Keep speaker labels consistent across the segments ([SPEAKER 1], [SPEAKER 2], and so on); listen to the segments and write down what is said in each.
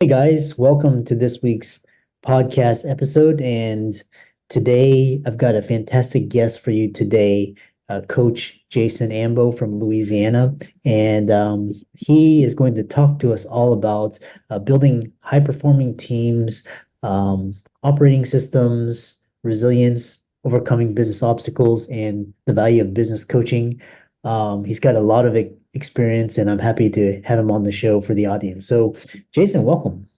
[SPEAKER 1] Hey guys, welcome to this week's podcast episode. And today I've got a fantastic guest for you today, Coach Jason Ambeau from Louisiana. And he is going to talk to us all about building high performing teams, operating systems, resilience, overcoming business obstacles, and the value of business coaching. He's got a lot of experience, and I'm happy to have him on the show for the audience. So, Jason, welcome.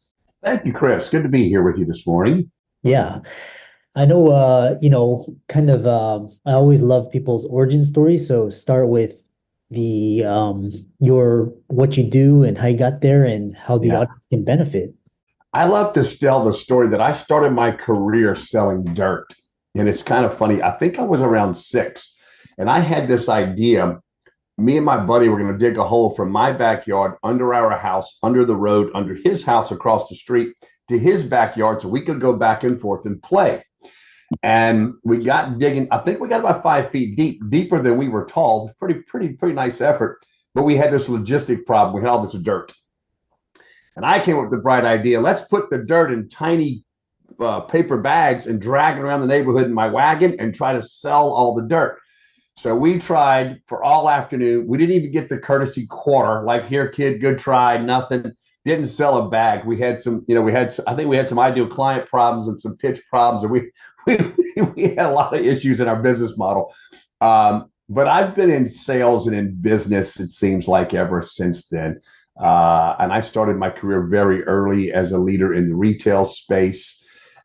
[SPEAKER 2] Thank you, Chris. Good to be here with you this morning.
[SPEAKER 1] Yeah, I know, I always love people's origin stories. So start with your what you do and how you got there and how the
[SPEAKER 2] Yeah.
[SPEAKER 1] audience can benefit.
[SPEAKER 2] I love to tell the story that I started my career selling dirt. And it's kind of funny. I think I was around six, and I had this idea. Me and my buddy were going to dig a hole from my backyard under our house, under the road, under his house across the street to his backyard so we could go back and forth and play. And we got digging. I think we got about 5 feet deep, deeper than we were tall. Pretty nice effort. But we had this logistic problem. We had all this dirt. And I came up with the bright idea. Let's put the dirt in tiny paper bags and drag it around the neighborhood in my wagon and try to sell all the dirt. So we tried for all afternoon. We didn't even get the courtesy quarter, like here, kid, good try, nothing. Didn't sell a bag. We had some, I think we had some ideal client problems and some pitch problems, and we had a lot of issues in our business model. But I've been in sales and in business, it seems like, ever since then. And I started my career very early as a leader in the retail space,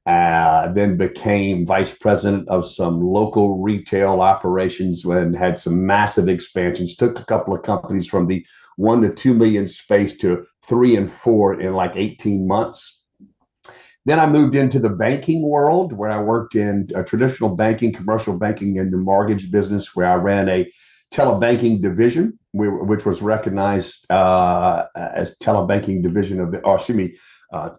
[SPEAKER 2] then became vice president of some local retail operations and had some massive expansions. Took a couple of companies from the 1 to 2 million space to 3 and 4 in like 18 months. Then I moved into the banking world where I worked in traditional banking, commercial banking, in the mortgage business, where I ran a telebanking division, which was recognized as telebanking division of the, or excuse me,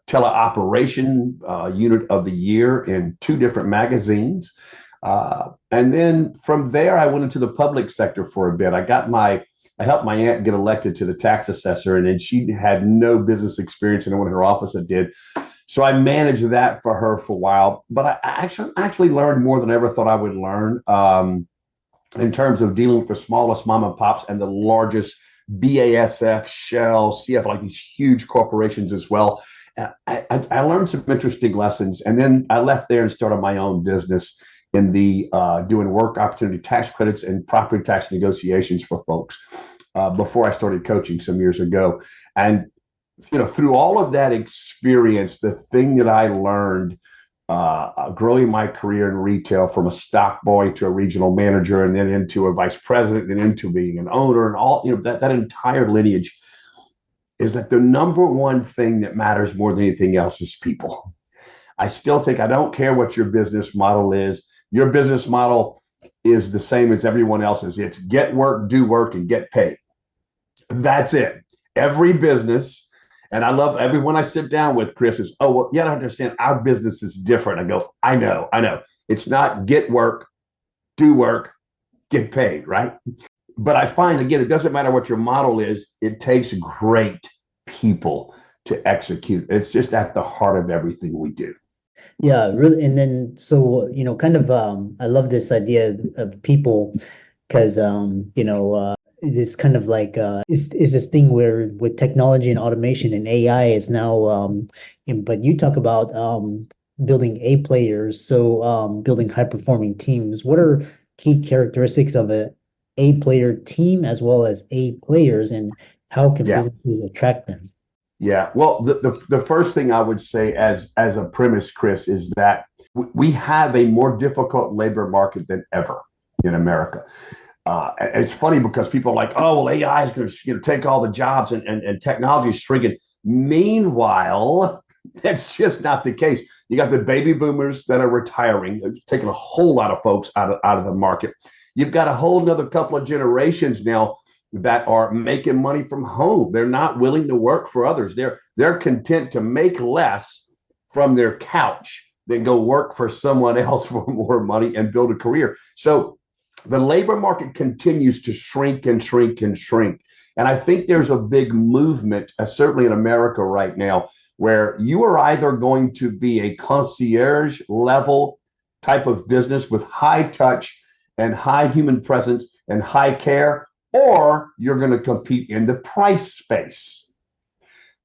[SPEAKER 2] teleoperation unit of the year in 2 different magazines. And then from there, I went into the public sector for a bit. I helped my aunt get elected to the tax assessor, and then she had no business experience, and no one in her office that did. So I managed that for her for a while, but I actually learned more than I ever thought I would learn. In terms of dealing with the smallest mom and pops and the largest BASF, Shell, CF, like these huge corporations as well. I learned some interesting lessons, and then I left there and started my own business in the doing work opportunity tax credits and property tax negotiations for folks before I started coaching some years ago. And through all of that experience, the thing that I learned growing my career in retail, from a stock boy to a regional manager, and then into a vice president, then into being an owner, and all that entire lineage, is that the number one thing that matters more than anything else is people. I still think, I don't care what your business model is. Your business model is the same as everyone else's. It's get work, do work, and get paid. That's it. Every business. And I love everyone I sit down with, Chris, is, oh, well, you gotta understand our business is different. I go, I know. It's not get work, do work, get paid, right? But I find, again, it doesn't matter what your model is, it takes great people to execute. It's just at the heart of everything we do.
[SPEAKER 1] Yeah, really. And then, so, I love this idea of people because, it's kind of like, is this thing where with technology and automation and AI is now, but you talk about, building A players. So, building high performing teams. What are key characteristics of A player team as well as A players, and how can
[SPEAKER 2] Yeah.
[SPEAKER 1] businesses attract them?
[SPEAKER 2] Yeah. Well, the first thing I would say as a premise, Chris, is that we have a more difficult labor market than ever in America. It's funny because people are like, oh, well, AI is going to take all the jobs, and technology is shrinking. Meanwhile, that's just not the case. You got the baby boomers that are retiring, taking a whole lot of folks out of the market. You've got a whole another couple of generations now that are making money from home. They're not willing to work for others. They're content to make less from their couch than go work for someone else for more money and build a career. So the labor market continues to shrink and shrink and shrink. And I think there's a big movement, certainly in America right now, where you are either going to be a concierge level type of business with high touch and high human presence and high care, or you're going to compete in the price space.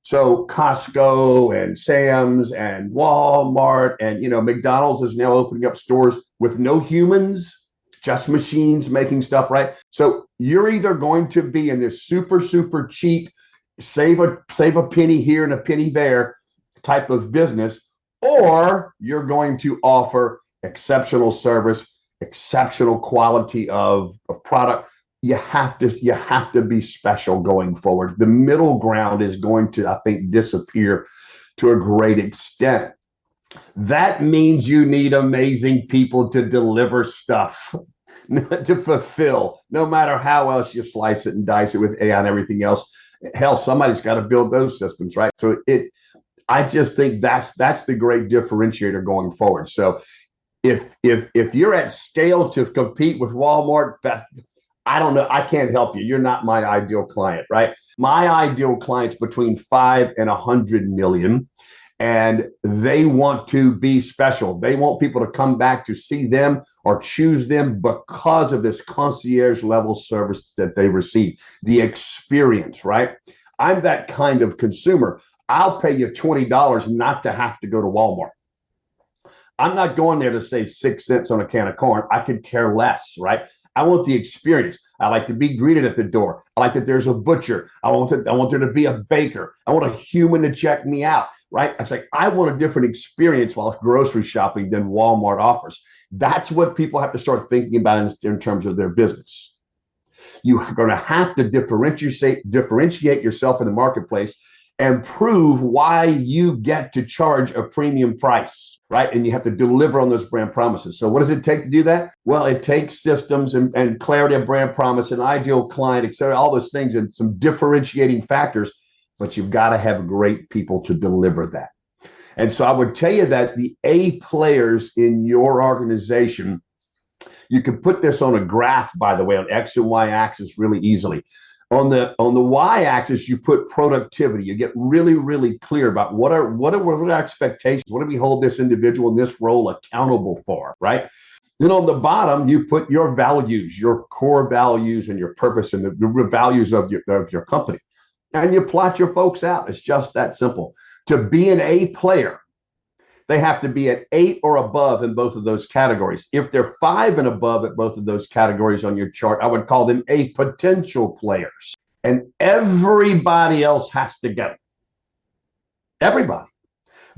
[SPEAKER 2] So Costco and Sam's and Walmart and McDonald's is now opening up stores with no humans, just machines making stuff, right? So you're either going to be in this super, super cheap, save a penny here and a penny there type of business, or you're going to offer exceptional service, exceptional quality of product. You have to be special going forward. The middle ground is going to, I think, disappear to a great extent. That means you need amazing people to deliver stuff, to fulfill, no matter how else you slice it and dice it with AI and everything else. Hell, somebody's got to build those systems, right? So I just think that's the great differentiator going forward. So if you're at scale to compete with Walmart, I don't know. I can't help you. You're not my ideal client, right? My ideal client's between 5 and 100 million, and they want to be special. They want people to come back to see them or choose them because of this concierge level service that they receive, the experience, right? I'm that kind of consumer. I'll pay you $20 not to have to go to Walmart. I'm not going there to save 6 cents on a can of corn. I could care less, right? I want the experience. I like to be greeted at the door. I like that there's a butcher. I want there to be a baker. I want a human to check me out, right? It's like I want a different experience while grocery shopping than Walmart offers. That's what people have to start thinking about in terms of their business. You're going to have to differentiate yourself in the marketplace and prove why you get to charge a premium price, right? And you have to deliver on those brand promises. So what does it take to do that? Well, it takes systems and clarity of brand promise, and ideal client, et cetera, all those things and some differentiating factors, but you've got to have great people to deliver that. And so I would tell you that the A players in your organization, you can put this on a graph, by the way, on X and Y axis really easily. On the Y-axis, you put productivity. You get really, really clear about what are our expectations. What do we hold this individual in this role accountable for, right? Then on the bottom, you put your values, your core values, and your purpose, and the values of your company, and you plot your folks out. It's just that simple. To be an A player, they have to be at 8 or above in both of those categories. If they're 5 and above at both of those categories on your chart, I would call them A potential players. And everybody else has to go. Everybody.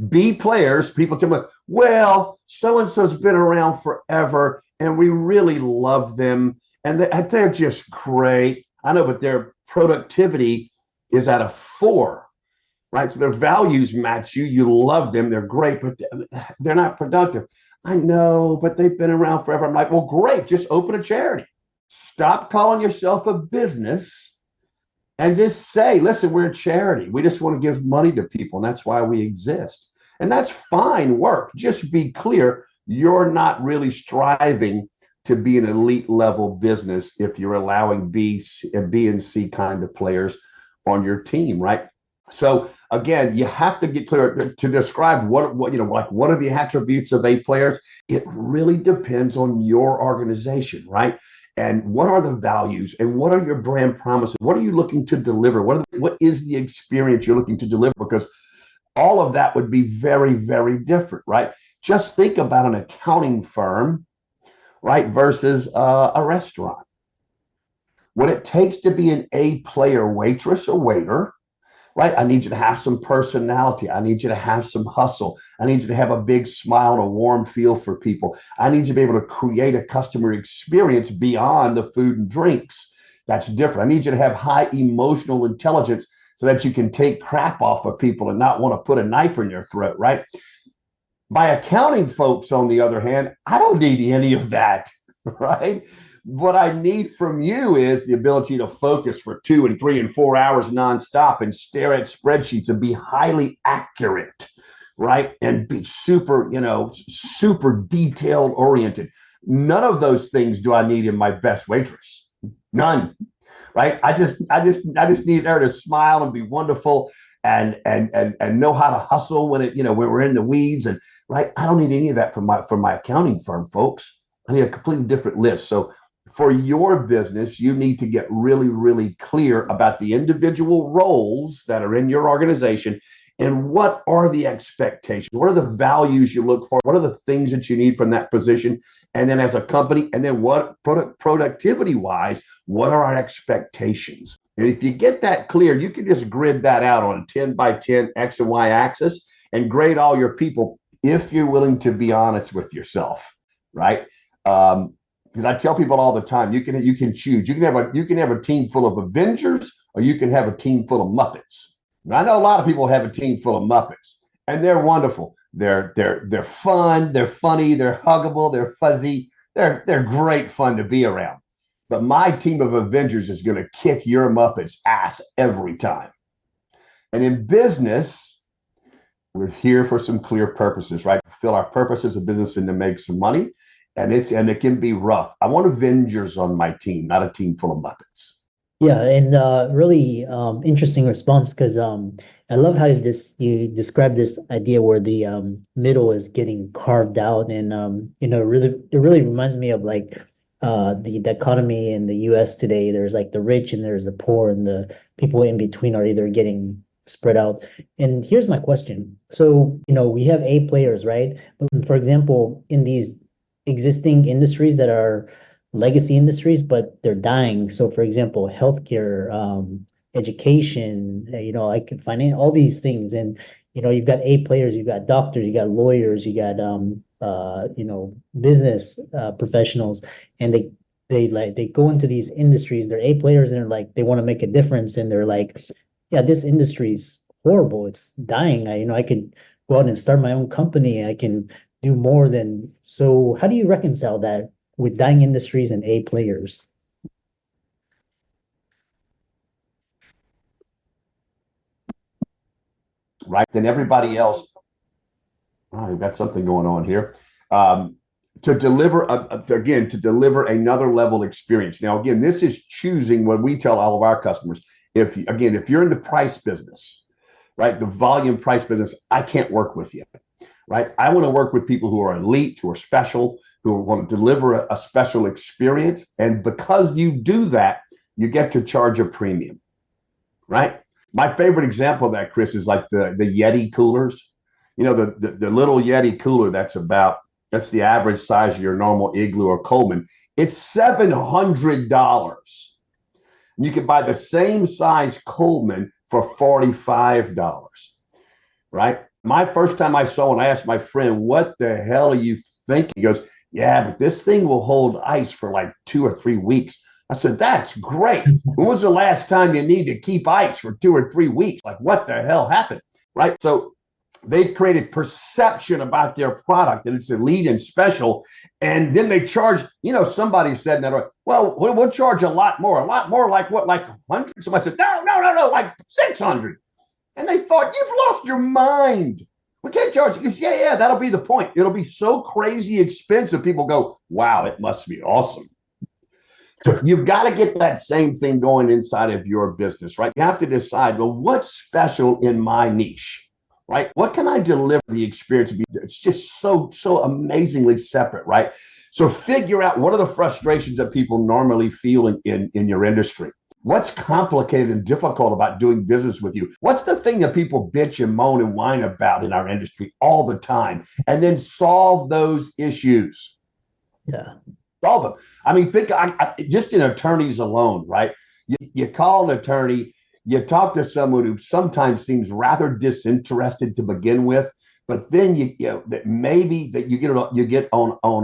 [SPEAKER 2] B players, people tell me, well, so-and-so's been around forever, and we really love them, and they're just great. I know, but their productivity is at a 4. Right? So their values match you. You love them. They're great, but they're not productive. I know, but they've been around forever. I'm like, well, great. Just open a charity. Stop calling yourself a business and just say, listen, we're a charity. We just want to give money to people, and that's why we exist. And that's fine work. Just be clear. You're not really striving to be an elite level business if you're allowing B and C kind of players on your team, right? So again, you have to get clear to describe what are the attributes of A players. It really depends on your organization, right? And what are the values and what are your brand promises? What are you looking to deliver? What is the experience you're looking to deliver? Because all of that would be very, very different, right? Just think about an accounting firm, right, versus a restaurant. What it takes to be an A player waitress or waiter, right? I need you to have some personality. I need you to have some hustle. I need you to have a big smile and a warm feel for people. I need you to be able to create a customer experience beyond the food and drinks. That's different. I need you to have high emotional intelligence so that you can take crap off of people and not want to put a knife in their throat, right? By accounting folks, on the other hand, I don't need any of that, right? What I need from you is the ability to focus for 2 and 3 and 4 hours nonstop and stare at spreadsheets and be highly accurate, right? And be super detailed oriented. None of those things do I need in my best waitress. None. right? I just need her to smile and be wonderful and know how to hustle when when we're in the weeds. And right, I don't need any of that from my accounting firm, folks. I need a completely different list. So for your business, you need to get really, really clear about the individual roles that are in your organization and what are the expectations? What are the values you look for? What are the things that you need from that position? And then as a company, and then what productivity wise, what are our expectations? And if you get that clear, you can just grid that out on a 10 by 10 X and Y axis and grade all your people if you're willing to be honest with yourself, right? Because I tell people all the time, you can choose. You can have a team full of Avengers, or you can have a team full of Muppets. And I know a lot of people have a team full of Muppets, and they're wonderful. They're fun, they're funny, they're huggable, they're fuzzy, they're great fun to be around. But my team of Avengers is going to kick your Muppets ass every time. And in business, we're here for some clear purposes, right? Fulfill our purpose as a business and to make some money. And it can be rough. I want Avengers on my team, not a team full of Muppets.
[SPEAKER 1] Yeah, and really interesting response because I love how you describe this idea where the middle is getting carved out, and it really reminds me of like the dichotomy in the US today. There's like the rich and there's the poor, and the people in between are either getting spread out. And here's my question. So, we have A players, right? But for example, in these existing industries that are legacy industries, but they're dying. So, for example, healthcare, education, I could finance all these things, and you've got A players, you've got doctors, you got lawyers, you got business professionals, and they go into these industries. They're A players, and they're like they want to make a difference, and they're like, yeah, this industry's horrible, it's dying. I could go out and start my own company. I can do more than. So how do you reconcile that with dying industries and A players?
[SPEAKER 2] Right? Then everybody else, oh, we've got something going on here. To deliver, to deliver another level experience. Now, again, this is choosing what we tell all of our customers. If you're in the price business, right, the volume price business, I can't work with you, right? I want to work with people who are elite, who are special, who want to deliver a special experience. And because you do that, you get to charge a premium, right? My favorite example of that, Chris, is like the Yeti coolers. The little Yeti cooler that's the average size of your normal Igloo or Coleman. It's $700. You can buy the same size Coleman for $45, right? My first time I saw one, I asked my friend, what the hell are you thinking? He goes, yeah, but this thing will hold ice for like 2 or 3 weeks. I said, that's great. When was the last time you need to keep ice for 2 or 3 weeks? Like, what the hell happened? Right? So they've created perception about their product and it's elite and special. And then they charge, somebody said that, well, we'll charge a lot more like what, like 100? Somebody said, no, like 600. And they thought, you've lost your mind. We can't charge you. Yeah, that'll be the point. It'll be so crazy expensive. People go, wow, it must be awesome. So you've got to get that same thing going inside of your business, right? You have to decide, well, what's special in my niche, right? What can I deliver the experience to be? It's just so amazingly separate, right? So figure out what are the frustrations that people normally feel in your industry. What's complicated and difficult about doing business with you? What's the thing that people bitch and moan and whine about in our industry all the time? And then solve those issues.
[SPEAKER 1] Yeah.
[SPEAKER 2] Solve them. I mean, think just in attorneys alone, right? You call an attorney, you talk to someone who sometimes seems rather disinterested to begin with, but then you get on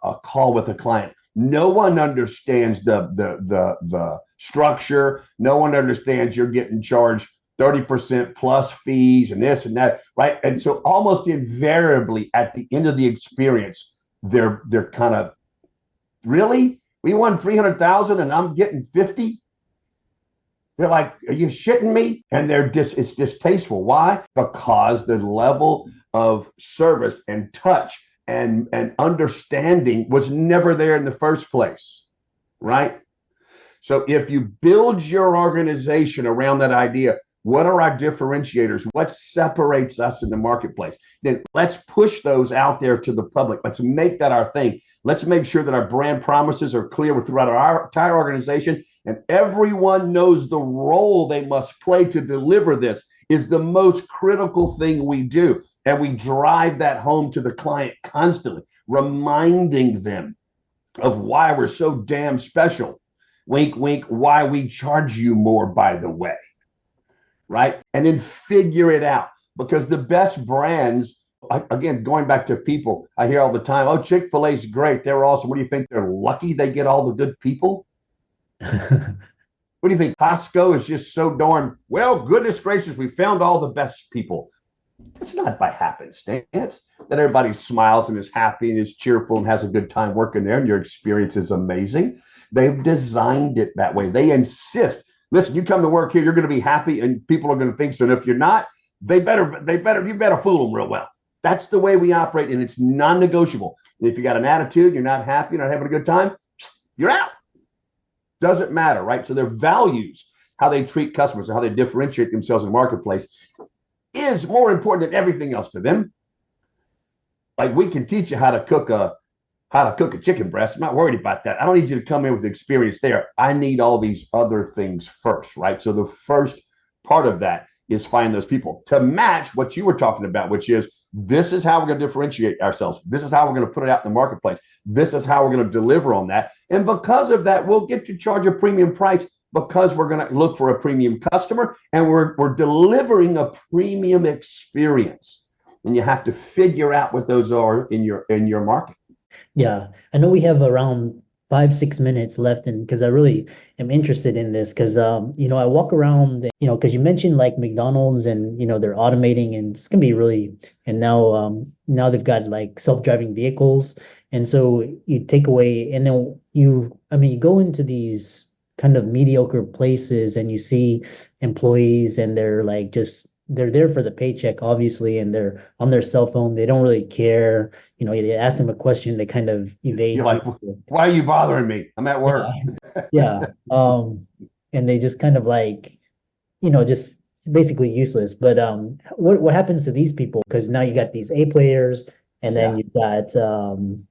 [SPEAKER 2] a call with a client. No one understands the structure. No one understands you're getting charged 30% plus fees and this and that, right? And so almost invariably at the end of the experience, they're kind of, really? We won 300,000 and I'm getting 50? They're like, are you shitting me? And it's distasteful. Why? Because the level of service and touch and understanding was never there in the first place, right? So if you build your organization around that idea, what are our differentiators? What separates us in the marketplace? Then let's push those out there to the public. Let's make that our thing. Let's make sure that our brand promises are clear throughout our entire organization, and everyone knows the role they must play to deliver this is the most critical thing we do. And we drive that home to the client constantly, reminding them of why we're so damn special. Wink, wink, why we charge you more, by the way. Right? And then figure it out, because the best brands, again, going back to people, I hear all the time, oh, Chick-fil-A is great. They're awesome. What do you think? They're lucky they get all the good people? What do you think? Costco is just so darn, well, goodness gracious, we found all the best people. It's not by happenstance that everybody smiles and is happy and is cheerful and has a good time working there, and your experience is amazing. They've designed it that way. They insist, listen, you come to work here, you're going to be happy, and people are going to think so. And if you're not, you better fool them real well. That's the way we operate, and it's non-negotiable. If you got an attitude, you're not happy, you're not having a good time, you're out. Doesn't matter, right? So their values, how they treat customers, and how they differentiate themselves in the marketplace is more important than everything else to them. Like, we can teach you how to cook a chicken breast. I'm not worried about that. I don't need you to come in with experience there. I need all these other things first, right? So the first part of that is find those people to match what you were talking about, which is, this is how we're going to differentiate ourselves. This is how we're going to put it out in the marketplace. This is how we're going to deliver on that. And because of that, we'll get to charge a premium price, because we're going to look for a premium customer, and we're delivering a premium experience. And you have to figure out what those are in your market.
[SPEAKER 1] Yeah, I know we have around 5, 6 minutes left, and because I really am interested in this, because I walk around, because you mentioned like McDonald's, and they're automating, and it's gonna be really, and now they've got like self-driving vehicles, and so you take away, and then you go into these kind of mediocre places, and you see employees, and they're there for the paycheck, obviously, and they're on their cell phone. They don't really care. You ask them a question, they kind of evade.
[SPEAKER 2] You're like, why are you bothering me? I'm at work.
[SPEAKER 1] Yeah. And they just kind of like, just basically useless. But what happens to these people? Because now you got these A players, and then you've got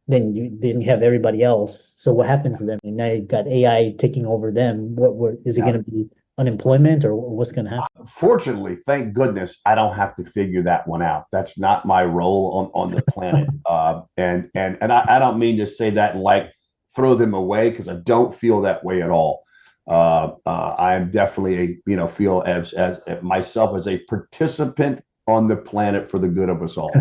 [SPEAKER 1] then you have everybody else. So what happens to them? And now you've got AI taking over them. What is it going to be? Unemployment, or what's going to happen?
[SPEAKER 2] Fortunately, thank goodness, I don't have to figure that one out. That's not my role on the planet. And I don't mean to say that and like throw them away, because I don't feel that way at all. I am definitely feel as myself as a participant on the planet for the good of us all.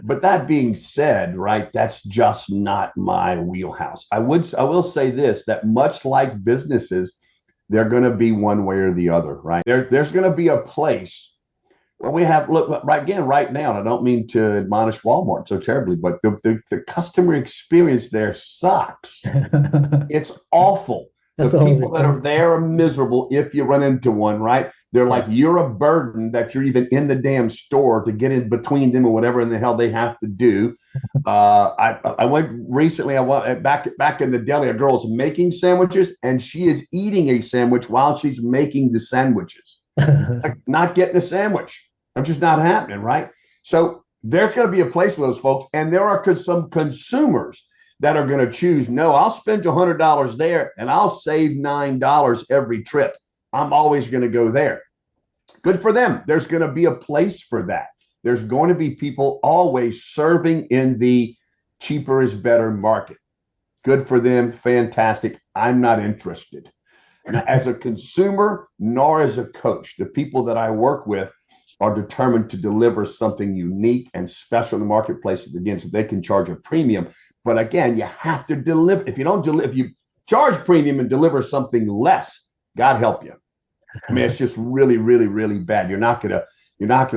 [SPEAKER 2] But that being said, right, that's just not my wheelhouse. I will say this, that much like businesses, they're going to be one way or the other, right? There's going to be a place where we have, look, right now, and I don't mean to admonish Walmart so terribly, but the customer experience there sucks. It's awful. The people that are there are miserable if you run into one, right? They're like, you're a burden that you're even in the damn store to get in between them or whatever in the hell they have to do. I went recently, I went back in the deli, a girl's making sandwiches, and she is eating a sandwich while she's making the sandwiches. Like, not getting a sandwich. I'm just not happening, right? So there's going to be a place for those folks, and there are some consumers that are going to choose, no, I'll spend $100 there and I'll save $9 every trip. I'm always going to go there. Good for them. There's going to be a place for that. There's going to be people always serving in the cheaper is better market. Good for them. Fantastic. I'm not interested. Now, as a consumer, nor as a coach, the people that I work with are determined to deliver something unique and special in the marketplace, again, so they can charge a premium. But again, you have to deliver. If you charge premium and deliver something less, God help you. I mean, it's just really, really, really bad. You're not gonna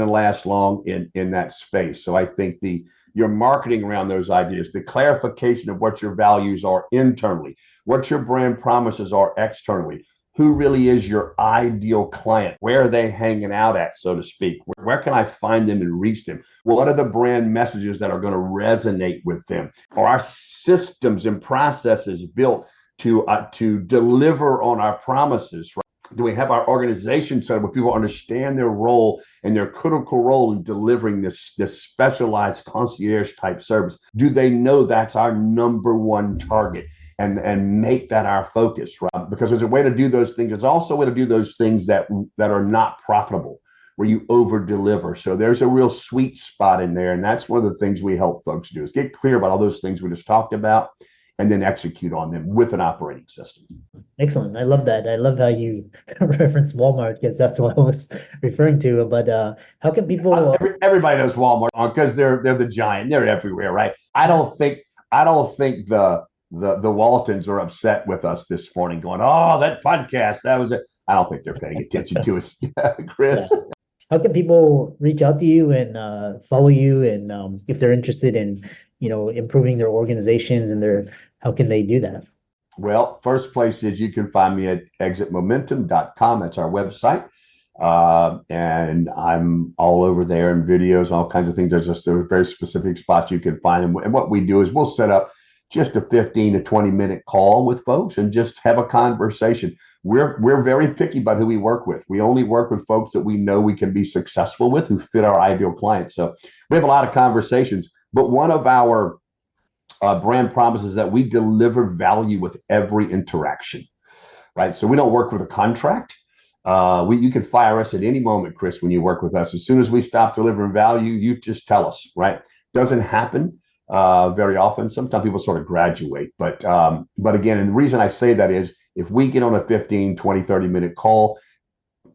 [SPEAKER 2] last long in that space. So I think your marketing around those ideas, the clarification of what your values are internally, what your brand promises are externally, who really is your ideal client? Where are they hanging out at, so to speak? Where can I find them and reach them? What are the brand messages that are going to resonate with them? Are our systems and processes built to deliver on our promises, right? Do we have our organization set up where people understand their role and their critical role in delivering this specialized concierge type service? Do they know that's our number one target and make that our focus, right? Because there's a way to do those things. There's also a way to do those things that are not profitable, where you over deliver. So there's a real sweet spot in there. And that's one of the things we help folks do, is get clear about all those things we just talked about and then execute on them with an operating system.
[SPEAKER 1] Excellent. I love that. I love how you reference Walmart, because that's what I was referring to. But how can people?
[SPEAKER 2] Everybody knows Walmart because they're the giant. They're everywhere, right? I don't think the Waltons are upset with us this morning, going, "Oh, that podcast, that was it." I don't think they're paying attention to us, Chris.
[SPEAKER 1] Yeah. How can people reach out to you and follow you, and if they're interested in, improving their organizations and how can they do that?
[SPEAKER 2] Well, first place is you can find me at exitmomentum.com. That's our website. And I'm all over there in videos, all kinds of things. There's very specific spots you can find. And what we do is we'll set up just a 15 to 20-minute call with folks and just have a conversation. We're very picky about who we work with. We only work with folks that we know we can be successful with, who fit our ideal clients. So we have a lot of conversations, but one of our brand promises is that we deliver value with every interaction, right? So we don't work with a contract. You can fire us at any moment, Chris, when you work with us. As soon as we stop delivering value, you just tell us, right? Doesn't happen very often. Sometimes people sort of graduate, but again, and the reason I say that is if we get on a 15, 20, 30-minute call,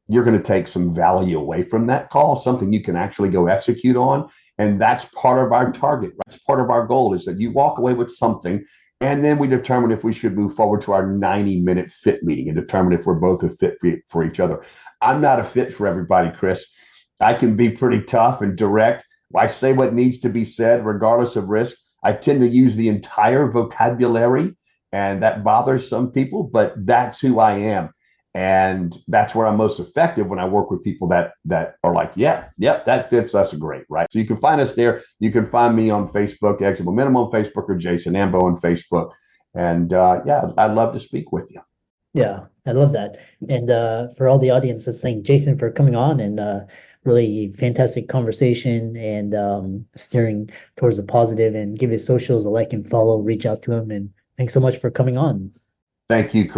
[SPEAKER 2] you're going to take some value away from that call, something you can actually go execute on. And that's part of our target. That's part of our goal, is that you walk away with something, and then we determine if we should move forward to our 90-minute fit meeting and determine if we're both a fit for each other. I'm not a fit for everybody, Chris. I can be pretty tough and direct. I say what needs to be said, regardless of risk. I tend to use the entire vocabulary, and that bothers some people, but that's who I am. And that's where I'm most effective, when I work with people that are like, yep, that fits us great, right? So you can find us there. You can find me on Facebook, Exit Momentum on Facebook, or Jason Ambeau on Facebook. And I'd love to speak with you.
[SPEAKER 1] Yeah, I love that. And for all the audience that's saying, Jason, for coming on, and really fantastic conversation, and steering towards the positive, and give his socials a like and follow, reach out to him. And thanks so much for coming on.
[SPEAKER 2] Thank you, Chris.